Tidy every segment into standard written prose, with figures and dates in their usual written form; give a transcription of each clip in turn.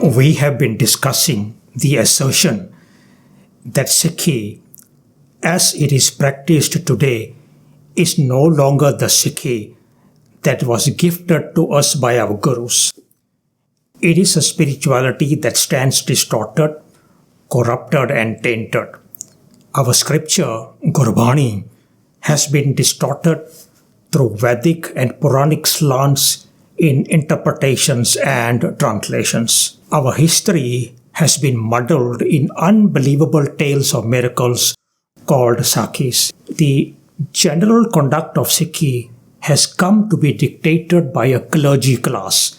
We have been discussing the assertion that Sikhi, as it is practiced today, is no longer the Sikhi that was gifted to us by our gurus. It is a spirituality that stands distorted, corrupted and tainted. Our scripture, Gurbani, has been distorted through Vedic and Puranic slants in interpretations and translations. Our history has been muddled in unbelievable tales of miracles called Sakhis. The general conduct of Sikhi has come to be dictated by a clergy class,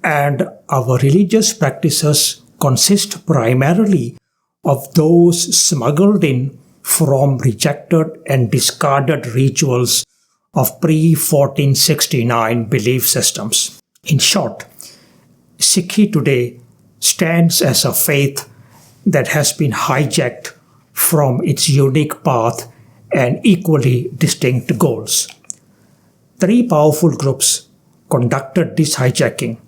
and our religious practices consist primarily of those smuggled in from rejected and discarded rituals of pre-1469 belief systems. In short, Sikhi today stands as a faith that has been hijacked from its unique path and equally distinct goals. Three powerful groups conducted this hijacking,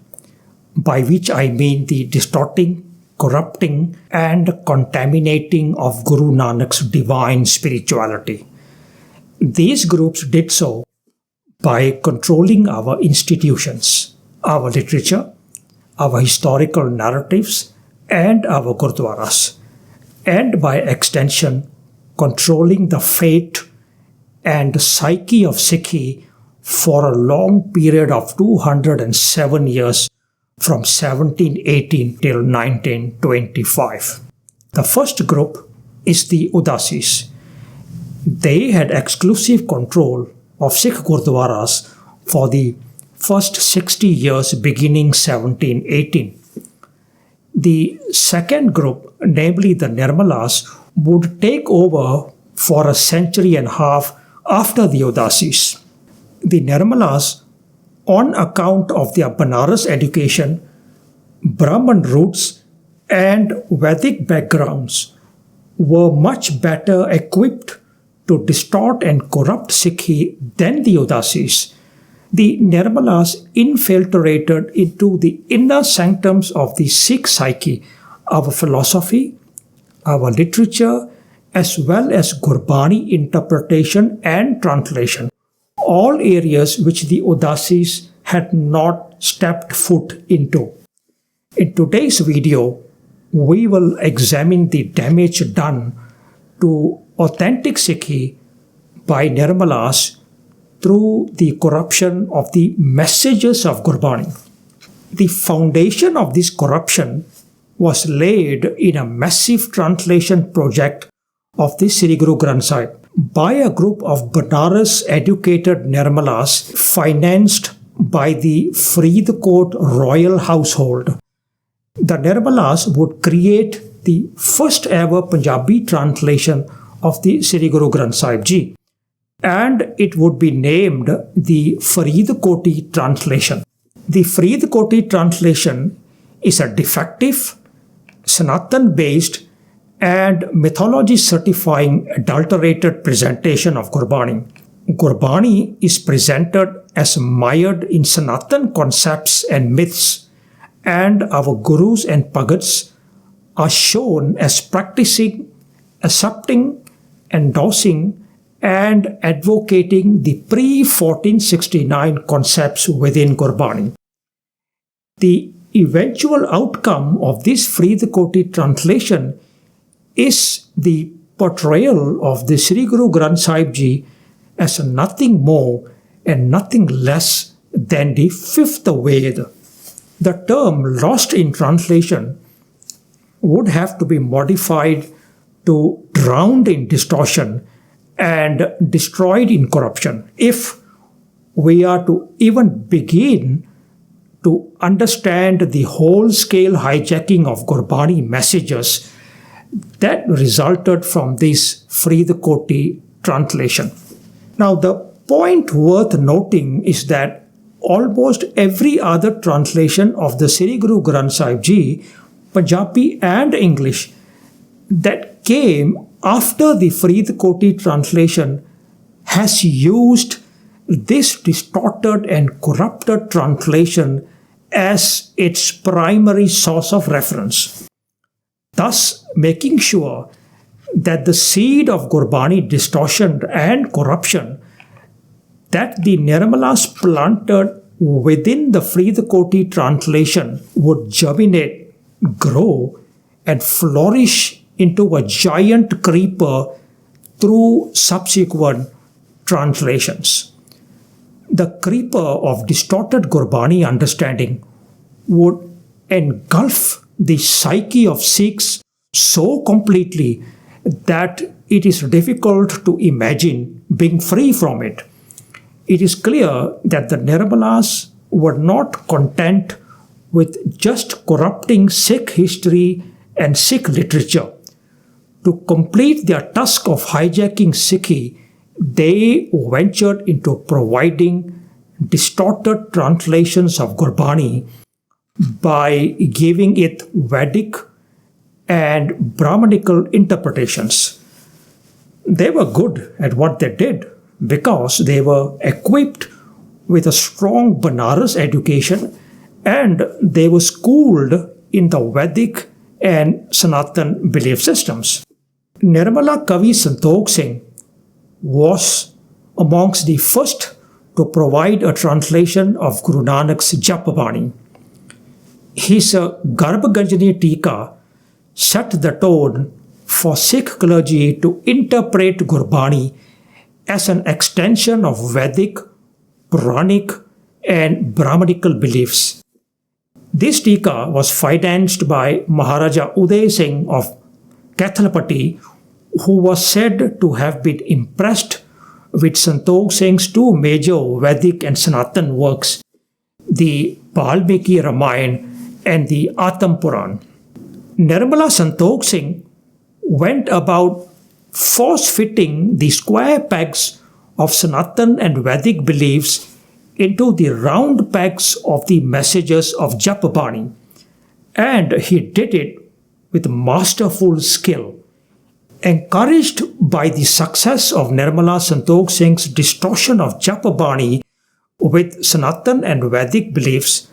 by which I mean the distorting, corrupting and contaminating of Guru Nanak's divine spirituality. These groups did so by controlling our institutions, our literature, our historical narratives, and our gurdwaras, and by extension, controlling the fate and psyche of Sikhi for a long period of 207 years from 1718 till 1925. The first group is the Udasis. They had exclusive control of Sikh Gurdwaras for the first 60 years beginning 1718. The second group, namely the Nirmalas, would take over for a century and a half after the Udasis. The Nirmalas, on account of their Banaras education, Brahman roots and Vedic backgrounds, were much better equipped to distort and corrupt Sikhi than the Udasis. The Nirmalas infiltrated into the inner sanctums of the Sikh psyche, our philosophy, our literature, as well as Gurbani interpretation and translation, all areas which the Udasis had not stepped foot into. In today's video, we will examine the damage done to authentic Sikhi by Nirmalas through the corruption of the messages of Gurbani. The foundation of this corruption was laid in a massive translation project of the Sri Guru Granth Sahib by a group of Banaras-educated Nirmalas financed by the Faridkot royal household. The Nirmalas would create the first ever Punjabi translation of the Sri Guru Granth Sahib Ji, and it would be named the Faridkoti translation. The Faridkoti translation is a defective, Sanatan-based and mythology-certifying adulterated presentation of Gurbani. Gurbani is presented as mired in Sanatan concepts and myths, and our gurus and Bhagats are shown as practicing, accepting, endorsing, and advocating the pre-1469 concepts within Gurbani. The eventual outcome of this Faridkoti translation is the portrayal of the Sri Guru Granth Sahib Ji as nothing more and nothing less than the fifth Veda. The term lost in translation would have to be modified to drowned in distortion and destroyed in corruption if we are to even begin to understand the whole-scale hijacking of Gurbani messages that resulted from this Faridkoti translation. Now, the point worth noting is that almost every other translation of the Sri Guru Granth Sahib Ji, Punjabi and English, that came after the Faridkoti translation has used this distorted and corrupted translation as its primary source of reference, thus making sure that the seed of Gurbani distortion and corruption that the Nirmalas planted within the Faridkoti translation would germinate, grow, and flourish into a giant creeper through subsequent translations. The creeper of distorted Gurbani understanding would engulf the psyche of Sikhs so completely that it is difficult to imagine being free from it. It is clear that the Nirmalas were not content with just corrupting Sikh history and Sikh literature. To complete their task of hijacking Sikhi, they ventured into providing distorted translations of Gurbani by giving it Vedic and Brahmanical interpretations. They were good at what they did because they were equipped with a strong Banaras education and they were schooled in the Vedic and Sanatan belief systems. Nirmala Kavi Santokh Singh was amongst the first to provide a translation of Guru Nanak's Japabani. His Garbhaganjani Tika set the tone for Sikh clergy to interpret Gurbani as an extension of Vedic, Puranic, and Brahmanical beliefs. This Tika was financed by Maharaja Uday Singh of Kathalapati, who was said to have been impressed with Santokh Singh's two major Vedic and Sanatan works, the Valmiki Ramayana and the Atam Puran. Nirmala Santokh Singh went about force-fitting the square pegs of Sanatan and Vedic beliefs into the round pegs of the messages of Japabani, and he did it with masterful skill. Encouraged by the success of Nirmala Santokh Singh's distortion of Japabani with Sanatan and Vedic beliefs,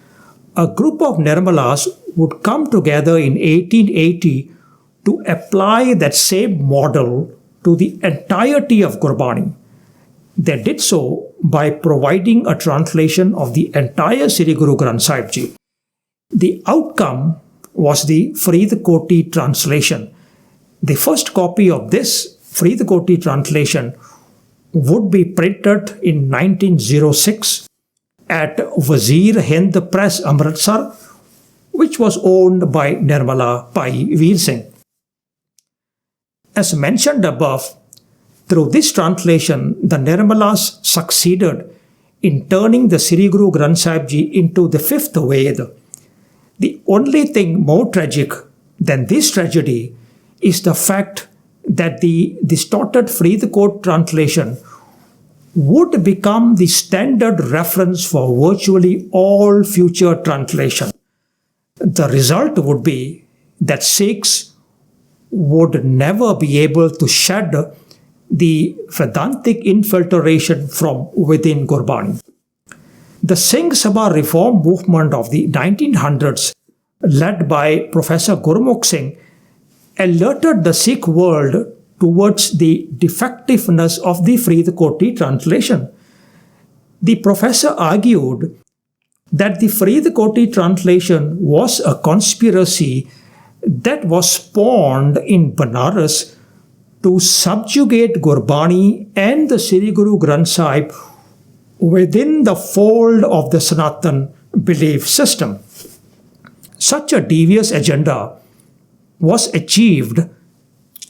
a group of Nirmalas would come together in 1880 to apply that same model to the entirety of Gurbani. They did so by providing a translation of the entire Sri Guru Granth Sahib Ji. The outcome was the Faridkoti translation. The first copy of this Faridkoti translation would be printed in 1906 at Wazir Hind Press, Amritsar, which was owned by Nirmala Pai Veer Singh. As mentioned above, through this translation, the Nirmalas succeeded in turning the Sri Guru Granth Sahib Ji into the fifth Veda. The only thing more tragic than this tragedy is the fact that the distorted Faridkot translation would become the standard reference for virtually all future translation. The result would be that Sikhs would never be able to shed the Vedantic infiltration from within Gurbani. The Singh Sabha reform movement of the 1900s, led by Professor Gurmukh Singh, alerted the Sikh world towards the defectiveness of the Faridkoti translation. The professor argued that the Faridkoti translation was a conspiracy that was spawned in Banaras to subjugate Gurbani and the Sri Guru Granth Sahib within the fold of the Sanatan belief system. Such a devious agenda was achieved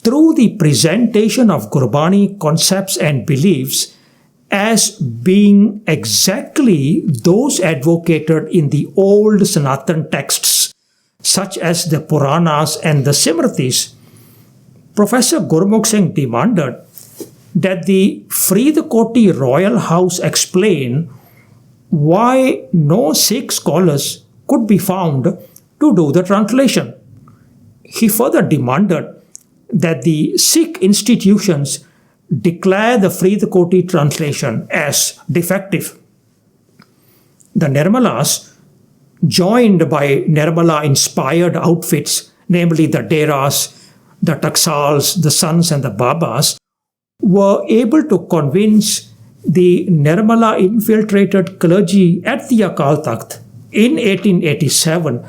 through the presentation of Gurbani concepts and beliefs as being exactly those advocated in the old Sanatan texts, such as the Puranas and the Simritis. Professor Gurmukh Singh demanded that the Faridkoti royal house explain why no Sikh scholars could be found to do the translation. He further demanded that the Sikh institutions declare the Faridkoti translation as defective. The Nirmalas joined by Nirmala-inspired outfits, namely the Deras, the Taksals, the Sons and the Babas, were able to convince the Nirmala-infiltrated clergy at the Akal Takht in 1887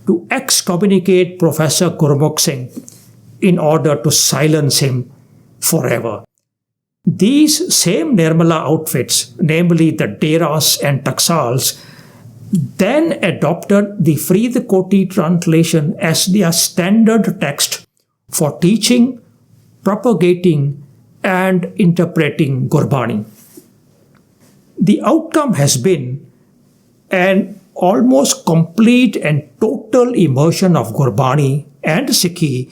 to excommunicate Professor Gurmukh Singh in order to silence him forever. These same Nirmala outfits, namely the Deras and Taksals, then adopted the Faridkoti translation as their standard text for teaching, propagating, and interpreting Gurbani. The outcome has been an almost complete and total immersion of Gurbani and Sikhi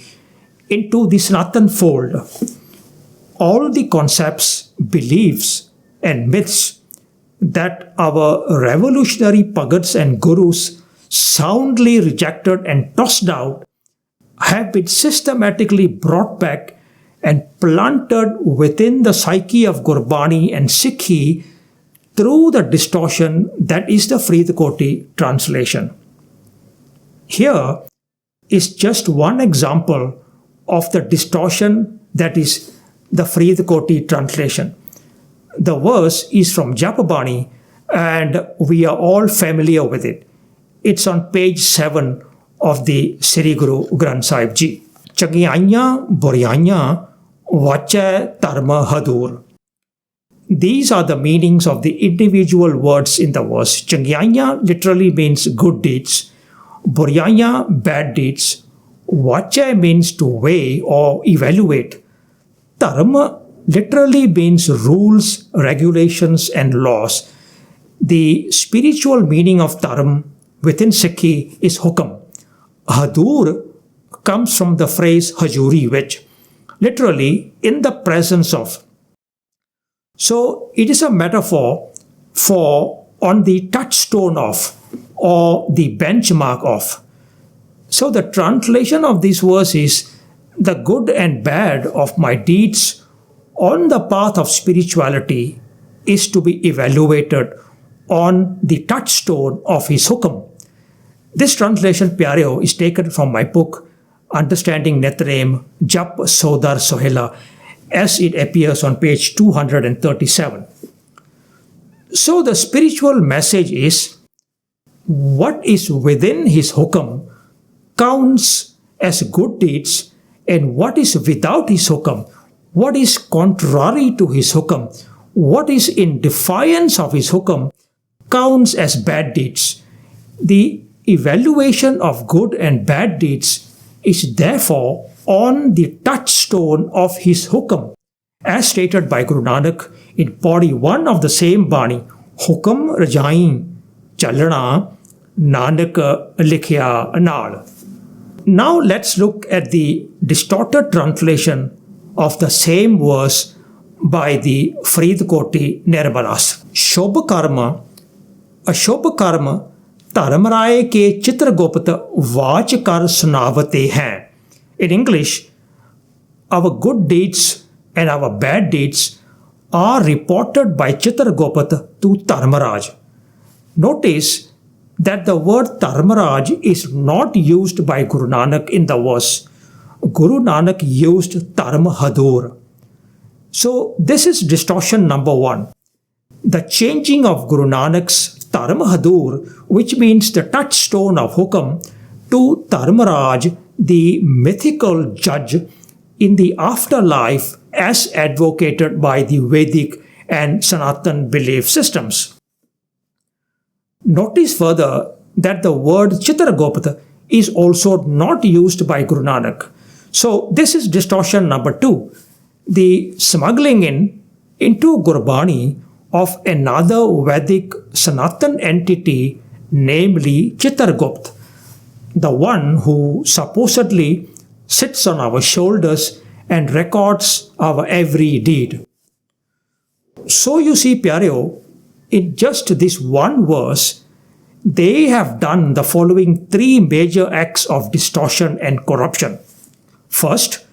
into the Sanatan fold. All the concepts, beliefs, and myths that our revolutionary Bhagats and Gurus soundly rejected and tossed out have been systematically brought back and planted within the psyche of Gurbani and Sikhi through the distortion that is the Faridkoti translation. Here is just one example of the distortion that is the Faridkoti translation. The verse is from Japabani and we are all familiar with it. It's on page 7 of the Sri Guru Granth Sahib Ji. Changiaiyan Buriaiyan Vache Dharma Hadur. These are the meanings of the individual words in the verse. Changiaiyan literally means good deeds. Buriaiyan bad deeds. Vache means to weigh or evaluate. Dharma literally means rules, regulations, and laws. The spiritual meaning of dharma within Sikhi is hukam. Hadur comes from the phrase hajuri, which literally in the presence of. So it is a metaphor for on the touchstone of or the benchmark of. So the translation of this verse is the good and bad of my deeds on the path of spirituality is to be evaluated on the touchstone of his hukam. This translation, Pyareo, is taken from my book, Understanding Netrem, Jap Sodar Sohela, as it appears on page 237. So the spiritual message is, what is within his hukam counts as good deeds, and what is without his hukam, what is contrary to his hukam, what is in defiance of his hukam, counts as bad deeds. The evaluation of good and bad deeds is therefore on the touchstone of his hukam, as stated by Guru Nanak in body 1 of the same Bani, Hukam Rajain Chalana Nanak Likhya Anal. Now let's look at the distorted translation of the same verse by the Faridkoti Nirmalas. Shobha Karma, Ashobha Karma, Dharmaraye ke Chitragopat Vach Kar Sunavate Hain. In English, our good deeds and our bad deeds are reported by Chitragopat to Dharmaraj. Notice that the word Dharmaraj is not used by Guru Nanak in the verse. Guru Nanak used Dharma Hadur. So this is distortion number 1. The changing of Guru Nanak's Dharma Hadur, which means the touchstone of hukam, to Dharmaraj, the mythical judge in the afterlife as advocated by the Vedic and Sanatan belief systems. Notice further that the word Chitragopat is also not used by Guru Nanak. So this is distortion number 2. The smuggling into Gurbani of another Vedic Sanatan entity, namely Chitragupt, the one who supposedly sits on our shoulders and records our every deed. So you see, Pyareo, in just this one verse, they have done the following 3 major acts of distortion and corruption. First,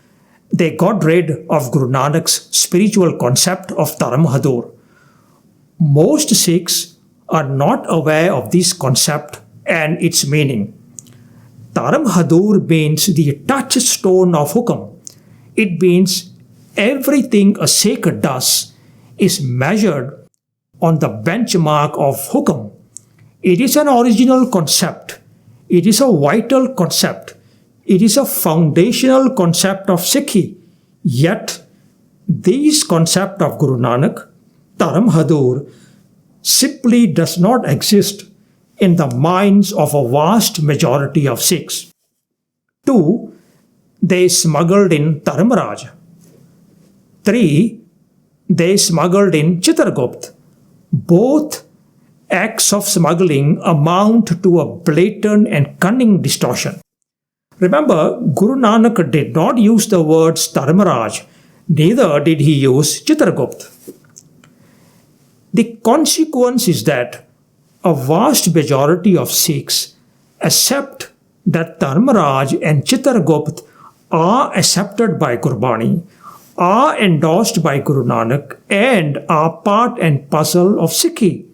they got rid of Guru Nanak's spiritual concept of Dharma Hadur. Most Sikhs are not aware of this concept and its meaning. Taram Hadur means the touchstone of Hukam. It means everything a Sikh does is measured on the benchmark of Hukam. It is an original concept. It is a vital concept. It is a foundational concept of Sikhi. Yet, this concept of Guru Nanak, Taram Hadur, simply does not exist in the minds of a vast majority of Sikhs. 2. They smuggled in Dharmaraj. 3. They smuggled in Chitragupt. Both acts of smuggling amount to a blatant and cunning distortion. Remember, Guru Nanak did not use the words Dharmaraj, neither did he use Chitragupt. The consequence is that a vast majority of Sikhs accept that Dharmaraj and Chitragupt are accepted by Gurbani, are endorsed by Guru Nanak, and are part and parcel of Sikhi.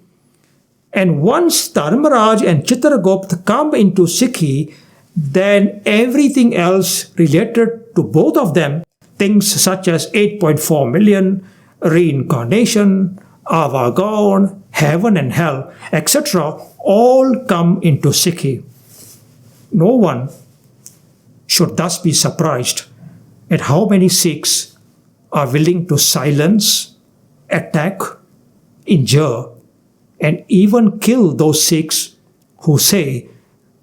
And once Dharmaraj and Chitragupt come into Sikhi, then everything else related to both of them, things such as 8.4 million, reincarnation, Avagon, heaven and hell, etc., all come into Sikhi. No one should thus be surprised at how many Sikhs are willing to silence, attack, injure, and even kill those Sikhs who say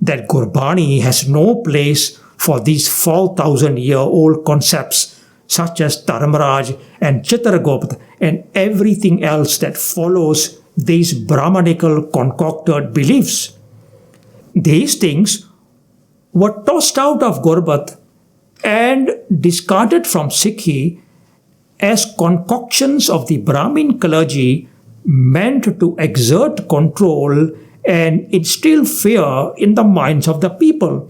that Gurbani has no place for these 4,000-year-old concepts such as Dharmaraj and Chitragupt and everything else that follows these Brahmanical concocted beliefs. These things were tossed out of Gurmat and discarded from Sikhi as concoctions of the Brahmin clergy meant to exert control and instill fear in the minds of the people.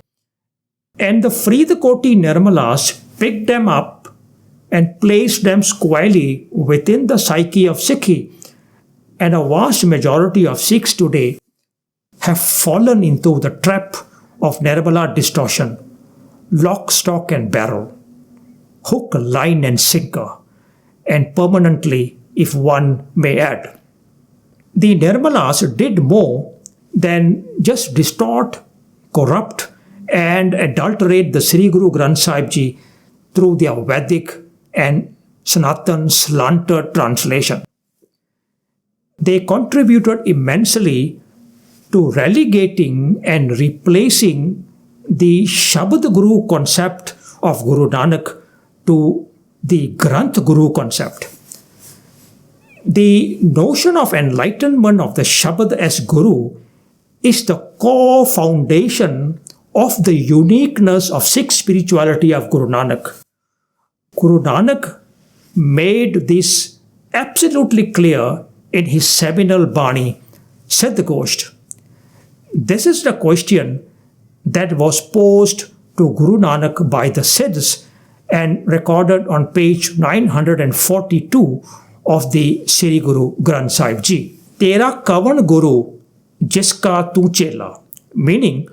And the Faridkoti Nirmalas picked them up and placed them squarely within the psyche of Sikhi. And a vast majority of Sikhs today have fallen into the trap of Nirmala distortion, lock, stock and barrel, hook, line and sinker, and permanently, if one may add. The Nirmalas did more than just distort, corrupt and adulterate the Sri Guru Granth Sahib Ji through their Vedic and Sanatan slanted translation. They contributed immensely to relegating and replacing the Shabad Guru concept of Guru Nanak to the Granth Guru concept. The notion of enlightenment of the Shabad as Guru is the core foundation of the uniqueness of Sikh spirituality of Guru Nanak. Guru Nanak made this absolutely clear in his seminal Bani, Siddhgosht. This is the question that was posed to Guru Nanak by the Siddhs and recorded on page 942 of the Sri Guru Granth Sahib Ji. Tera kavan Guru jiska tu chela, meaning,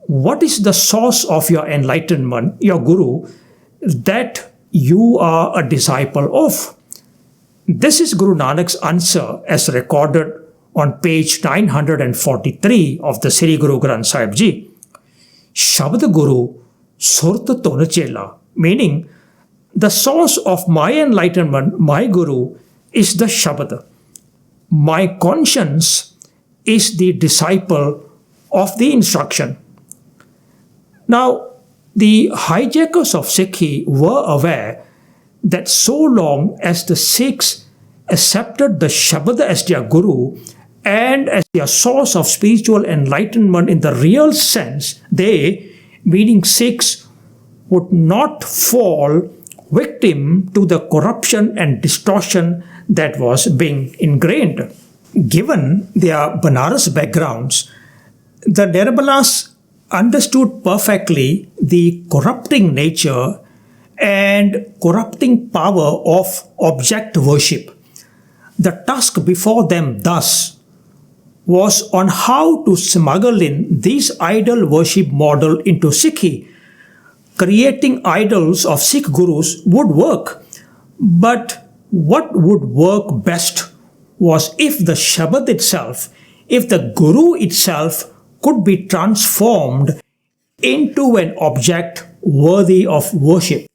what is the source of your enlightenment, your Guru, that you are a disciple of? This is Guru Nanak's answer as recorded on page 943 of the Sri Guru Granth Sahib Ji. Shabad Guru Surta Tonachela, meaning the source of my enlightenment, my Guru, is the Shabad. My conscience is the disciple of the instruction. Now, the hijackers of Sikhi were aware that so long as the Sikhs accepted the Shabad as their Guru and as their source of spiritual enlightenment in the real sense, they, meaning Sikhs, would not fall victim to the corruption and distortion that was being ingrained. Given their Banaras backgrounds, the Nirmalas understood perfectly the corrupting nature and corrupting power of object worship. The task before them thus was on how to smuggle in this idol worship model into Sikhi. Creating idols of Sikh gurus would work, but what would work best was if the Shabad itself, if the Guru itself could be transformed into an object worthy of worship.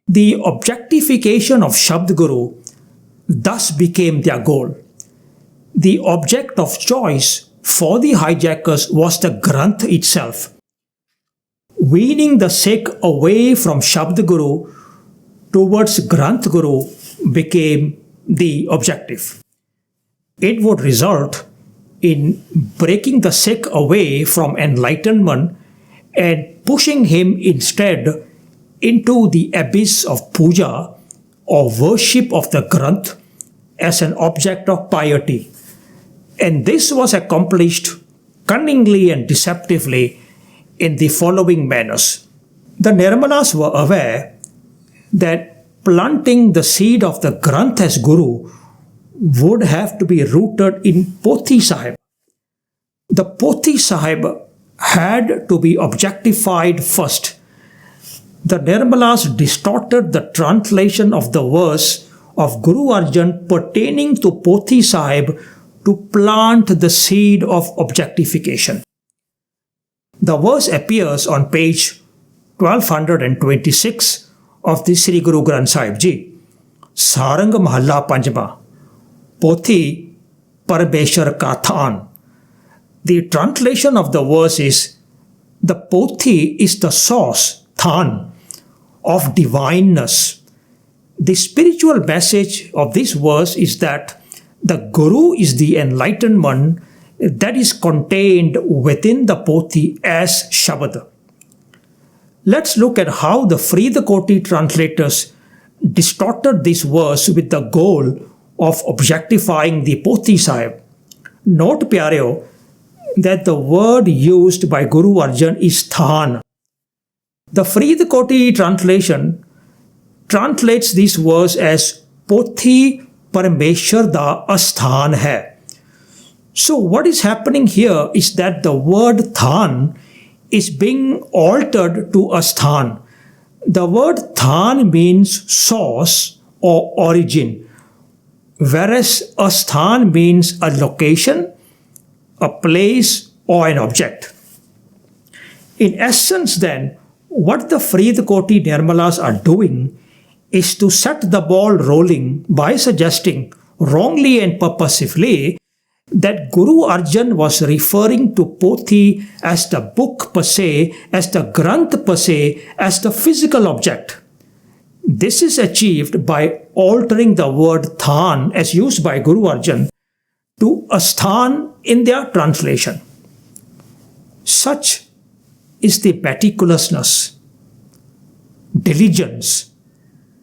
The objectification of Shabd Guru thus became their goal. The object of choice for the hijackers was the Granth itself. Weaning the Sikh away from Shabd Guru towards Granth Guru became the objective. It would result in breaking the Sikh away from enlightenment and pushing him instead into the abyss of puja or worship of the Granth as an object of piety. And this was accomplished cunningly and deceptively in the following manners. The Nirmalas were aware that planting the seed of the Granth as Guru would have to be rooted in Pothi Sahib. The Pothi Sahib had to be objectified first. The Nirmalas distorted the translation of the verse of Guru Arjan pertaining to Pothi Sahib to plant the seed of objectification. The verse appears on page 1226 of the Sri Guru Granth Sahib Ji. Sarang Mahalla Panjma, Pothi Parmeshwar Ka Than. The translation of the verse is, the Pothi is the source, Than, of divineness. The spiritual message of this verse is that the Guru is the enlightenment that is contained within the Pothi as Shabad. Let's look at how the Faridkoti translators distorted this verse with the goal of objectifying the Pothi Sahib. Note, Pyareo, that the word used by Guru Arjan is Than. The Faridkoti translation translates this verse as Pothi Parmeshwar da Asthan hai. So what is happening here is that the word Than is being altered to Asthan. The word Than means source or origin, whereas Asthan means a location, a place, or an object. In essence then, what the Faridkoti Nirmalas are doing is to set the ball rolling by suggesting, wrongly and purposively, that Guru Arjan was referring to Pothi as the book per se, as the Granth per se, as the physical object. This is achieved by altering the word Than as used by Guru Arjan to Asthan in their translation. Such is the meticulousness, diligence,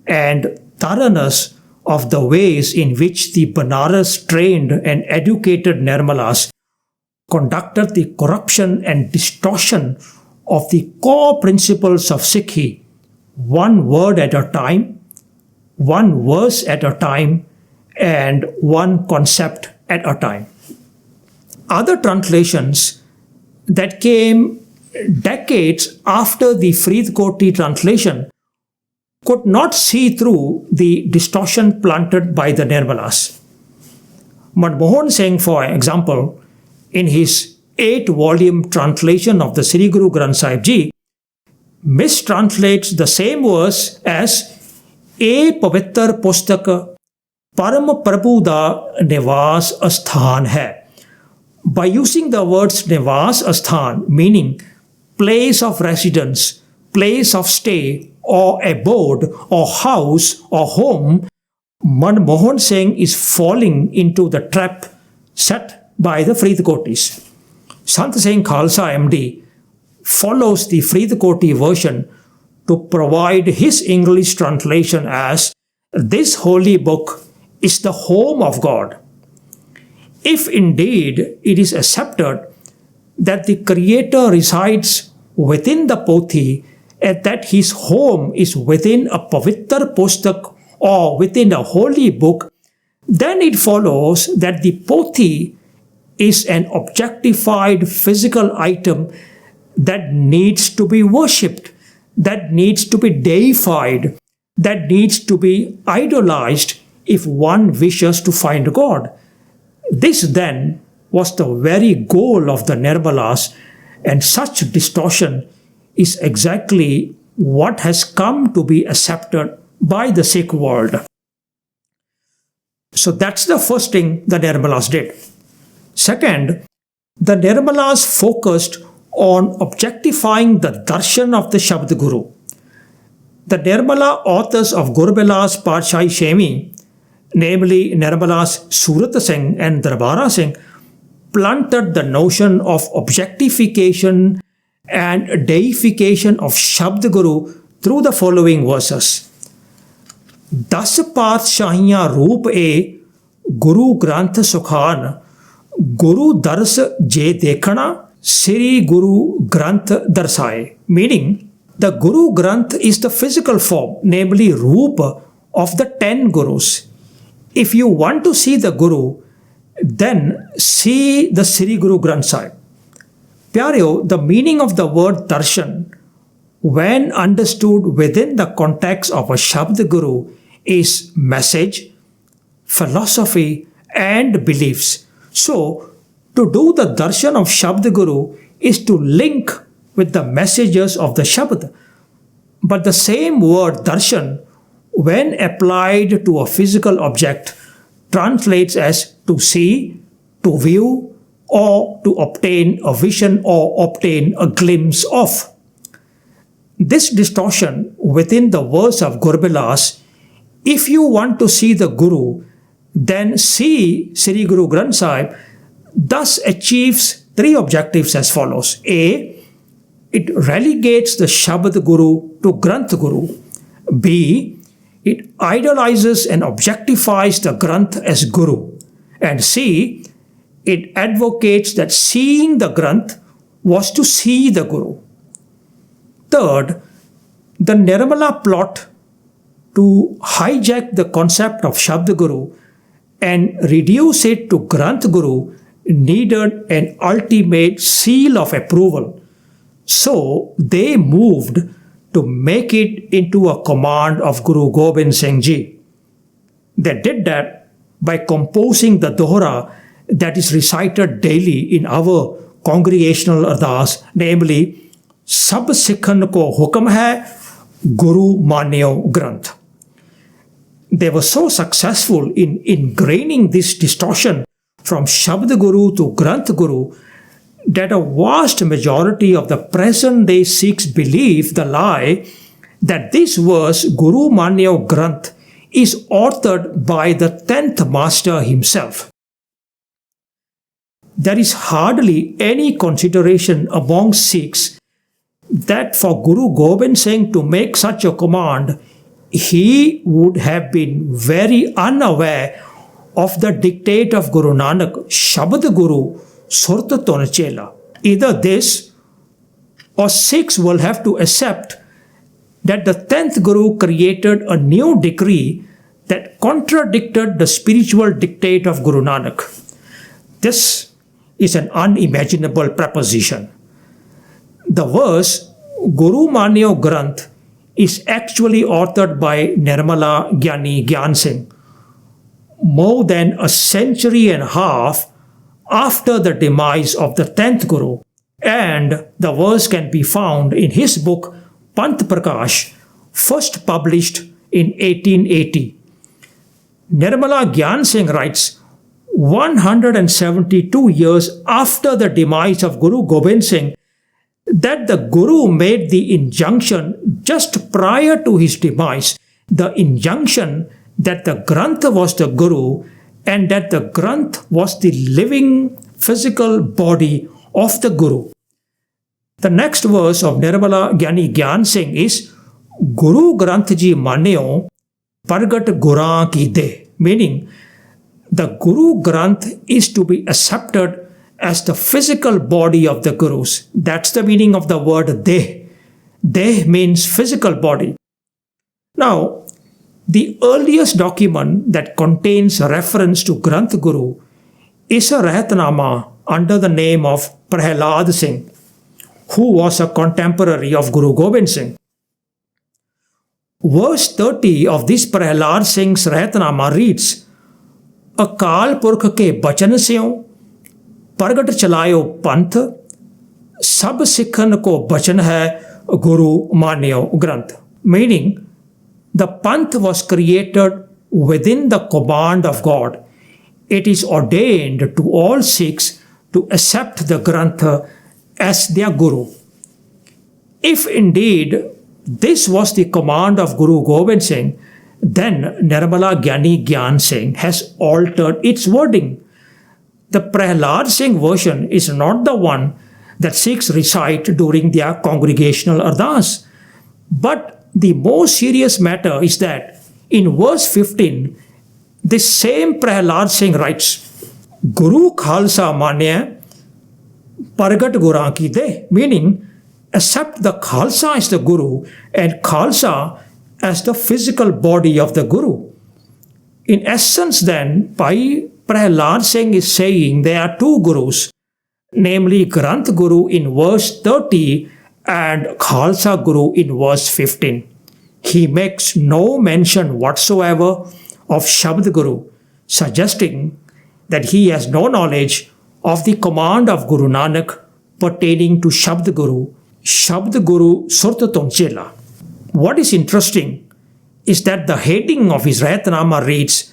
and thoroughness of the ways in which the Banaras trained and educated Nirmalas conducted the corruption and distortion of the core principles of Sikhi, one word at a time, one verse at a time, and one concept at a time. Other translations that came decades after the Faridkoti translation could not see through the distortion planted by the Nirmalas. Manmohan Singh, for example, in his 8-volume translation of the Sri Guru Granth Sahib Ji, mistranslates the same verse as "E Pavitr Pustak Param Prabhu da Nivas Asthan hai," by using the words Nivas Asthan, meaning place of residence, place of stay, or abode, or house, or home. Manmohan Singh is falling into the trap set by the Faridkotis. Sant Singh Khalsa MD follows the Faridkoti version to provide his English translation as, "This holy book is the home of God." If indeed it is accepted that the Creator resides within the Pothi, and that his home is within a Pavitr Pustak or within a holy book, then it follows that the Pothi is an objectified physical item that needs to be worshipped, that needs to be deified, that needs to be idolized if one wishes to find God. This then was the very goal of the Nirmalas, and such distortion is exactly what has come to be accepted by the Sikh world. So that's the first thing the Nirmalas did. Second, the Nirmalas focused on objectifying the darshan of the Shabd Guru. The Nirmala authors of Gurbilas Padshahi Shemi, namely Nirmalas Surat Singh and Darbara Singh, planted the notion of objectification and deification of Shabd Guru through the following verses. Das Padshahiyan Roop E Guru Granth Sukhan Guru Dars Je Dekhana Sri Guru Granth Darsaye. Meaning, the Guru Granth is the physical form, namely Roop of the 10 Gurus. If you want to see the Guru, then see the Sri Guru Granth Sahib. Pyareo, the meaning of the word darshan, when understood within the context of a Shabd Guru, is message, philosophy, and beliefs. So, to do the darshan of Shabd Guru is to link with the messages of the Shabd. But the same word darshan, when applied to a physical object, translates as to see, to view, or to obtain a vision or obtain a glimpse of. This distortion within the verse of Gurbilas, if you want to see the Guru, then see Sri Guru Granth Sahib, thus achieves three objectives as follows. A, it relegates the Shabd Guru to Granth Guru. B, it idolizes and objectifies the Granth as Guru. And C, it advocates that seeing the Granth was to see the Guru. Third, the Nirmala plot to hijack the concept of Shabd Guru and reduce it to Granth Guru needed an ultimate seal of approval. So they moved to make it into a command of Guru Gobind Singh Ji. They did that by composing the Dohra that is recited daily in our congregational ardas, namely, Sab Sikhan ko hukam hai, Guru Manyo Granth. They were so successful in ingraining this distortion from Shabd Guru to Granth Guru that a vast majority of the present day Sikhs believe the lie that this verse, Guru Manyo Granth, is authored by the 10th master himself. There is hardly any consideration among Sikhs that for Guru Gobind Singh to make such a command, he would have been very unaware of the dictate of Guru Nanak, Shabd Guru, Surta Tonachela. Either this or Sikhs will have to accept that the 10th Guru created a new decree that contradicted the spiritual dictate of Guru Nanak. This is an unimaginable proposition. The verse Guru Manyo Granth is actually authored by Nirmala Gyani Gyan Singh more than a century and a half after the demise of the 10th Guru, and the verse can be found in his book Panth Prakash, first published in 1880. Nirmala Gyan Singh writes, 172 years after the demise of Guru Gobind Singh, that the Guru made the injunction just prior to his demise, the injunction that the Granth was the Guru and that the Granth was the living physical body of the Guru. The next verse of Nirmala Gyani Gyan Singh is Guru Granth Ji Manyo Pargat Guran Ki De, meaning the Guru Granth is to be accepted as the physical body of the Gurus. That's the meaning of the word Deh. Deh means physical body. Now, the earliest document that contains a reference to Granth Guru is a Rahatnama under the name of Prahlad Singh, who was a contemporary of Guru Gobind Singh. Verse 30 of this Prahlad Singh's Rahatnama reads, अकाल पुरख के बचन स्यों प्रगट चलायो पंथ सब सिखन को बचन है गुरु मान्यो ग्रंथ. Meaning, the panth was created within the command of God. It is ordained to all Sikhs to accept the Granth as their Guru. If indeed this was the command of Guru Gobind Singh, then Nirmala Gyani Gyan Singh has altered its wording. The Prahlad Singh version is not the one that Sikhs recite during their congregational ardas. But the more serious matter is that in verse 15, this same Prahlad Singh writes, Guru Khalsa Manya Paragat Guran Ki De, meaning accept the Khalsa as the Guru and Khalsa as the physical body of the Guru. In essence then, Bhai Prahlad Singh is saying there are two Gurus, namely Granth Guru in verse 30 and Khalsa Guru in verse 15. He makes no mention whatsoever of Shabd Guru, suggesting that he has no knowledge of the command of Guru Nanak pertaining to Shabd Guru Surt Tonchela. What is interesting is that the heading of his Rahatnama reads,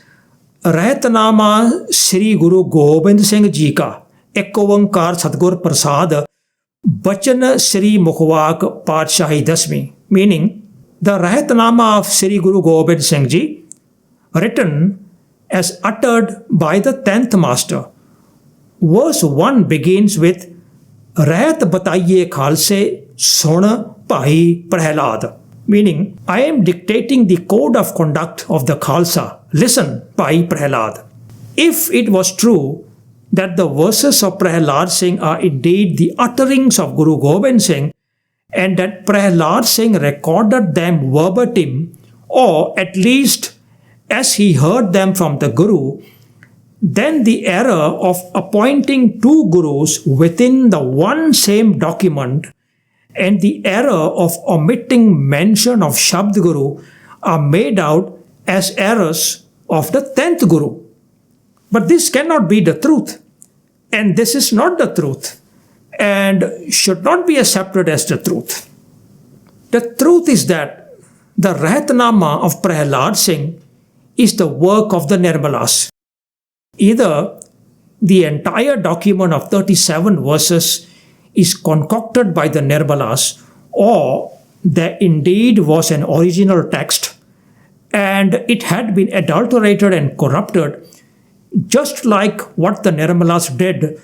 Rahatnama Sri Guru Gobind Singh Ji Ka Ek Oankar Sadgur Prasad Bachan Sri Mukhwak Padshahi Dasmi, meaning the Rahatnama of Sri Guru Gobind Singh Ji, written as uttered by the 10th Master. Verse 1 begins with Rahat Bataiye Khalse Sona Bhai Prahlad, meaning I am dictating the code of conduct of the Khalsa. Listen, Bhai Prahlad. If it was true that the verses of Prahlad Singh are indeed the utterings of Guru Gobind Singh and that Prahlad Singh recorded them verbatim, or at least as he heard them from the Guru, then the error of appointing two Gurus within the one same document and the error of omitting mention of Shabd Guru are made out as errors of the 10th Guru. But this cannot be the truth, and this is not the truth, and should not be accepted as the truth. The truth is that the Rahatnama of Prahlad Singh is the work of the Nirmalas. Either the entire document of 37 verses is concocted by the Nirmalas, or there indeed was an original text and it had been adulterated and corrupted, just like what the Nirmalas did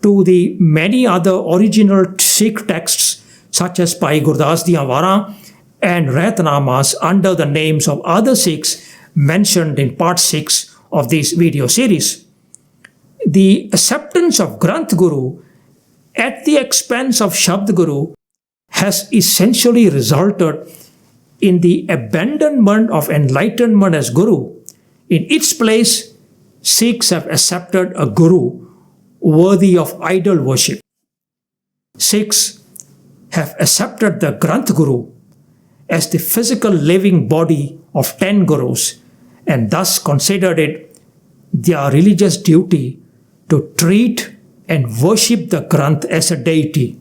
to the many other original Sikh texts such as Bhai Gurdas Di Awara and Rahatnamas under the names of other Sikhs mentioned in part 6 of this video series. The acceptance of Granth Guru at the expense of Shabd Guru has essentially resulted in the abandonment of enlightenment as Guru. In its place, Sikhs have accepted a Guru worthy of idol worship. Sikhs have accepted the Granth Guru as the physical living body of 10 Gurus and thus considered it their religious duty to treat and worship the Granth as a deity.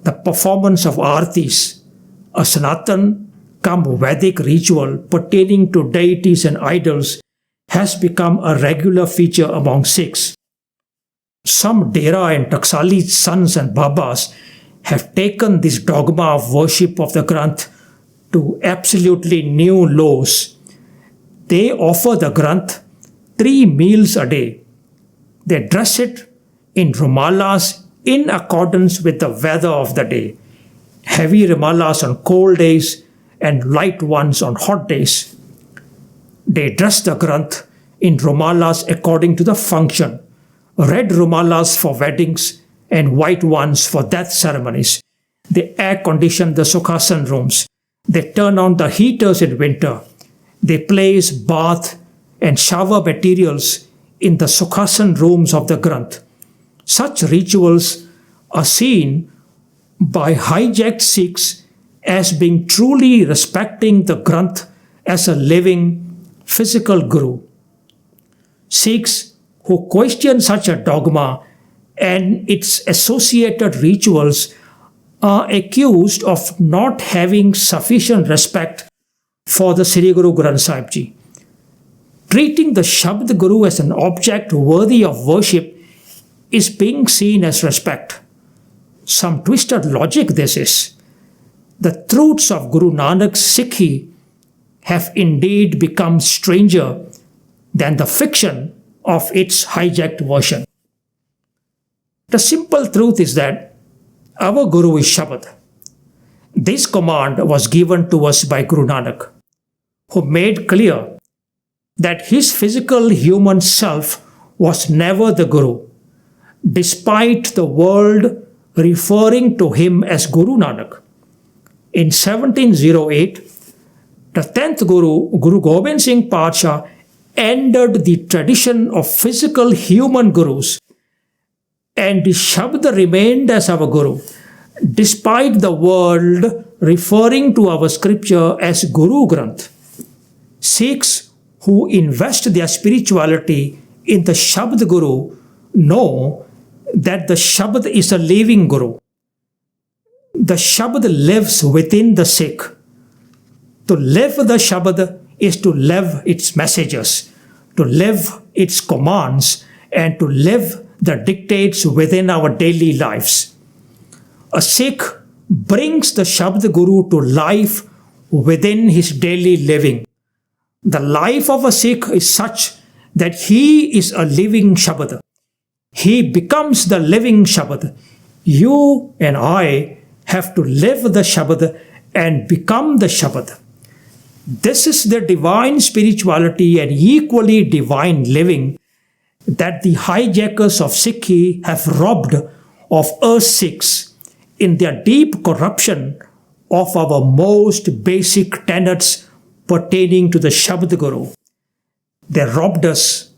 The performance of artis, a Sanatan cum Vedic ritual pertaining to deities and idols, has become a regular feature among Sikhs. Some Dera and Taksali sons and Babas have taken this dogma of worship of the Granth to absolutely new lows. They offer the Granth 3 meals a day. They dress it in rumalas in accordance with the weather of the day. Heavy rumalas on cold days and light ones on hot days. They dress the Granth in rumalas according to the function. Red rumalas for weddings and white ones for death ceremonies. They air condition the Sukhasan rooms. They turn on the heaters in winter. They place bath and shower materials in the Sukhasan rooms of the Granth. Such rituals are seen by hijacked Sikhs as being truly respecting the Granth as a living physical guru. Sikhs who question such a dogma and its associated rituals are accused of not having sufficient respect for the Sri Guru Granth Sahib Ji. Treating the Shabd Guru as an object worthy of worship is being seen as respect. Some twisted logic this is. The truths of Guru Nanak's Sikhi have indeed become stranger than the fiction of its hijacked version. The simple truth is that our Guru is Shabad. This command was given to us by Guru Nanak, who made clear that his physical human self was never the Guru, despite the world referring to him as Guru Nanak. In 1708, the 10th Guru, Guru Gobind Singh Padshah, ended the tradition of physical human gurus, and the Shabd remained as our Guru, despite the world referring to our scripture as Guru Granth. Sikhs who invest their spirituality in the Shabd Guru know that the Shabd is a living Guru. The Shabd lives within the Sikh. To live the Shabd is to live its messages, to live its commands, and to live the dictates within our daily lives. A Sikh brings the Shabd Guru to life within his daily living. The life of a Sikh is such that he is a living Shabd. He becomes the living Shabd. You and I have to live the Shabd and become the Shabd. This is the divine spirituality and equally divine living that the hijackers of Sikhi have robbed of us Sikhs in their deep corruption of our most basic tenets pertaining to the Shabd Guru. They robbed us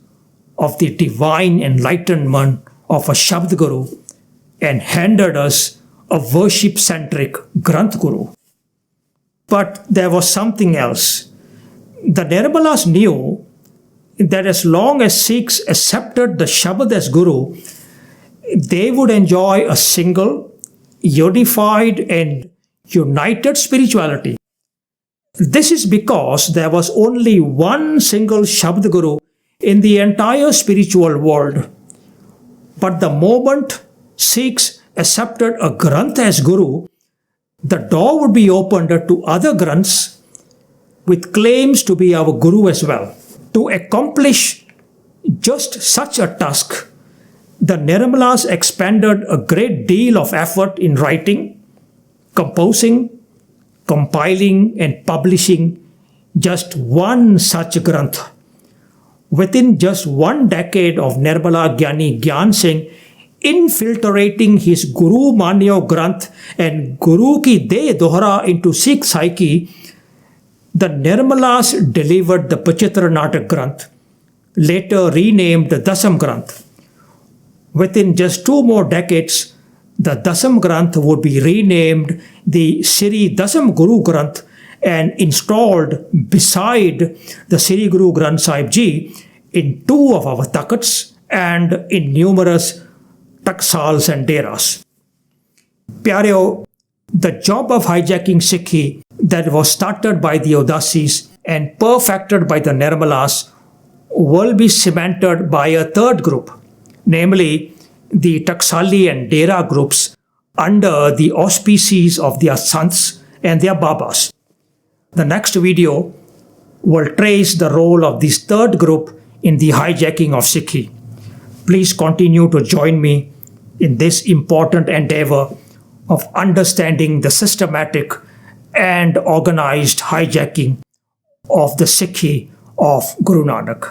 of the divine enlightenment of a Shabd Guru and handed us a worship-centric Granth Guru. But there was something else. The Nirmalas knew that as long as Sikhs accepted the Shabd as Guru, they would enjoy a single, unified and united spirituality. This is because there was only one single Shabd Guru in the entire spiritual world. But the moment Sikhs accepted a Granth as Guru, the door would be opened to other Granths with claims to be our Guru as well. To accomplish just such a task, the Nirmalas expended a great deal of effort in writing, composing, compiling and publishing just one such Granth. Within just 1 decade of Nirmala Gyani Gyan Singh infiltrating his Guru Manyo Granth and Guru Ki De Dohra into Sikh psyche, the Nirmalas delivered the Pachitra Natak Granth, later renamed the Dasam Granth. Within just 2 more decades, the Dasam Granth would be renamed the Sri Dasam Guru Granth and installed beside the Sri Guru Granth Sahib Ji in 2 of our takats and in numerous taksals and deras. Pyareo, the job of hijacking Sikhi that was started by the Udasis and perfected by the Nirmalas will be cemented by a third group, namely the Taksali and Dera groups under the auspices of their sons and their babas. The next video will trace the role of this third group in the hijacking of Sikhi. Please continue to join me in this important endeavor of understanding the systematic and organized hijacking of the Sikhi of Guru Nanak.